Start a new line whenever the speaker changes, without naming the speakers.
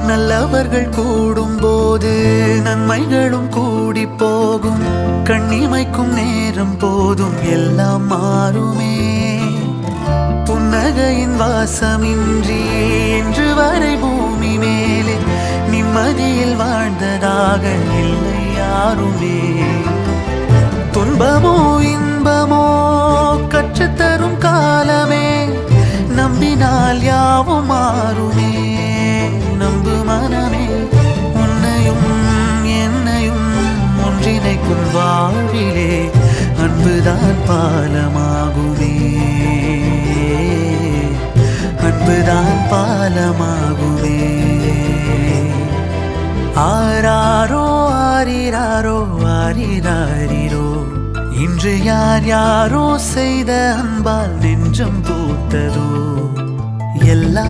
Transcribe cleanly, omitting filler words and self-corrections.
நல்லவர்கள் கூடும்போது நன்மைகளும் கூடி போகும். கண்ணிமைக்கும் நேரம் போதும் எல்லாம் மாறுமே. புன்னகையின் வாசமின்றி இன்று வரை பூமி மேலே நிம்மதியில் வாழ்ந்ததாக இல்லை யாருமே. துன்பமோ இன்பமோ கற்றுத்தரும் காலமே, நம்பினால் யாவும் மாறுமே. நம்பு மனமே, உன்னையும் என்னையும் ஒன்றிணைக்கும் வாழ்விலே அன்புதான் பாலமாகுமே. அன்புதான் பாலமாகுமே. ஆராரோ ஆரிராரோ ஆரிராரிரோ, இன்று யார் யாரோ செய்த அன்பால் நெஞ்சம் பூத்ததோ எல்லாம்